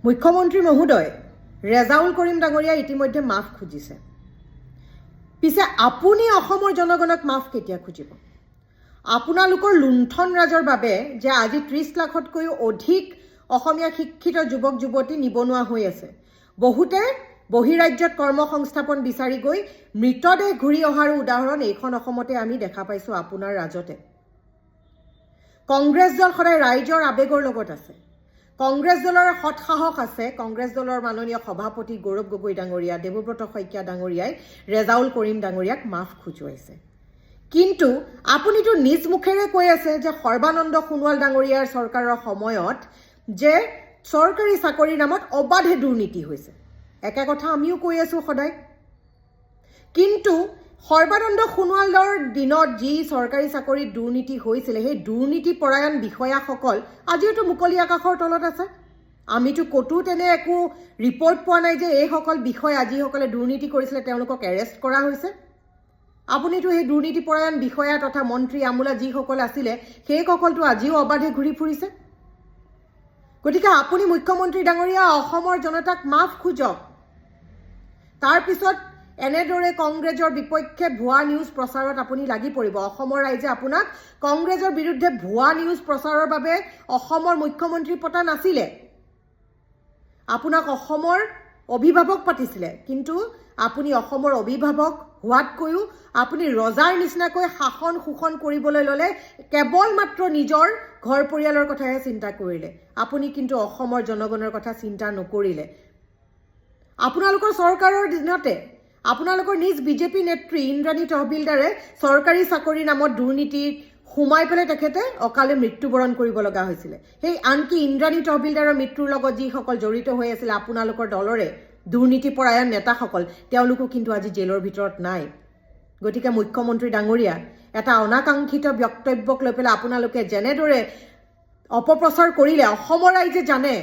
মুখ্যমন্ত্ৰী মহোদয় ৰেজাউল কৰিম ডাঙৰীয়া ইতিমধ্যে মাফ খুজিছে। পিছে আপুনি অসমৰ জনগণক মাফ কেতিয়া খুজিব? আপোনালোকৰ লুণ্ঠন ৰাজৰ বাবে যে আজি 30 লাখতকৈও অধিক অসমীয়া শিক্ষিত যুৱক যুৱতী নিবনুৱা হৈ আছে, বহুতে বহিৰাজ্যত কৰ্মসংস্থাপন বিচাৰি গৈ মৃতদেহ ঘূৰি অহাৰ উদাহৰণ এইখন অসমতে আমি দেখা পাইছোঁ আপোনাৰ ৰাজতে। কংগ্ৰেছ দল সদায় ৰাইজৰ আৱেগৰ লগত আছে। কংগ্ৰেছ দলৰ সৎসাহস আছে। কংগ্ৰেছ দলৰ মাননীয় সভাপতি গৌৰৱ গগৈ ডাঙৰীয়া, দেৱব্ৰত শইকীয়া ডাঙৰীয়াই ৰেজাউল কৰিম ডাঙৰীয়াক মাফ খুজুৱাইছে। কিন্তু আপুনিতো নিজ মুখেৰে কৈ আছে যে সৰ্বানন্দ সোণোৱাল ডাঙৰীয়াৰ চৰকাৰৰ সময়ত যে চৰকাৰী চাকৰিৰ নামত অবাধে দুৰ্নীতি হৈছে। একে কথা আমিও কৈ আছোঁ সদায়। কিন্তু সৰ্বানন্দ সোণোৱালৰ দিনত যি চৰকাৰী চাকৰিত দুৰ্নীতি হৈছিলে, সেই দুৰ্নীতি পৰায়ণ বিষয়াসকল আজিওতো মুকলি আকাশৰ তলত আছে। আমিতো ক'তো তেনে একো ৰিপৰ্ট পোৱা নাই যে এইসকল বিষয়া যিসকলে দুৰ্নীতি কৰিছিলে তেওঁলোকক এৰেষ্ট কৰা হৈছে। আপুনিতো সেই দুৰ্নীতি পৰায়ণ বিষয়া তথা মন্ত্ৰী আমোলা যিসকল আছিলে সেইসকলতো আজিও অবাধে ঘূৰি ফুৰিছে। গতিকে আপুনি মুখ্যমন্ত্ৰী ডাঙৰীয়া অসমৰ জনতাক মাফ খুজক। তাৰপিছত এনেদৰে কংগ্ৰেছৰ বিপক্ষে ভুৱা নিউজ প্ৰচাৰত আপুনি লাগি পৰিব। অসমৰ ৰাইজে আপোনাক কংগ্ৰেছৰ বিৰুদ্ধে ভুৱা নিউজ প্ৰচাৰৰ বাবে অসমৰ মুখ্যমন্ত্ৰী পতা নাছিলে, আপোনাক অসমৰ অভিভাৱক পাতিছিলে। কিন্তু আপুনি অসমৰ অভিভাৱক হোৱাতকৈও আপুনি ৰজাৰ নিচিনাকৈ শাসন শোষণ কৰিবলৈ ল'লে, কেৱল মাত্ৰ নিজৰ ঘৰ পৰিয়ালৰ কথাহে চিন্তা কৰিলে। আপুনি কিন্তু অসমৰ জনগণৰ কথা চিন্তা নকৰিলে। আপোনালোকৰ চৰকাৰৰ দিনতে আপোনালোকৰ নিজ বিজেপি নেত্ৰী ইন্দ্ৰাণী তহবিলদাৰে চৰকাৰী চাকৰিৰ নামত দুৰ্নীতিত সোমাই পেলাই তেখেতে অকালে মৃত্যুবৰণ কৰিব লগা হৈছিলে। সেই আনকি ইন্দ্ৰাণী তহবিলদাৰৰ মৃত্যুৰ লগত যিসকল জড়িত হৈ আছিলে আপোনালোকৰ দলৰে দুৰ্নীতিপৰায়ণ নেতাসকল, তেওঁলোকো কিন্তু আজি জেলৰ ভিতৰত নাই। গতিকে মুখ্যমন্ত্ৰী ডাঙৰীয়া, এটা অনাকাংক্ষিত বক্তব্যক লৈ পেলাই আপোনালোকে যেনেদৰে অপপ্ৰচাৰ কৰিলে, অসমৰ ৰাইজে জানে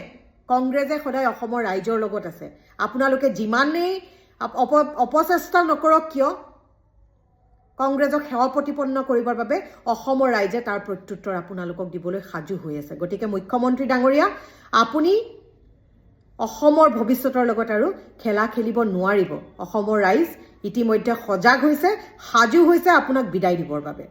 কংগ্ৰেছে সদায় অসমৰ ৰাইজৰ লগত আছে। আপোনালোকে যিমানেই অপচেষ্টা নকৰক কিয়, কংগ্ৰেছক সেৱা প্ৰতিপন্ন কৰিবৰ বাবে অসমৰ ৰাইজে তাৰ প্ৰত্যুত্তৰ আপোনালোকক দিবলৈ সাজু হৈ আছে। গতিকে মুখ্যমন্ত্ৰী ডাঙৰীয়া, আপুনি অসমৰ ভৱিষ্যতৰ লগত আৰু খেলা খেলিব নোৱাৰিব। অসমৰ ৰাইজ ইতিমধ্যে সজাগ হৈছে, সাজু হৈছে আপোনাক বিদায় দিবৰ বাবে।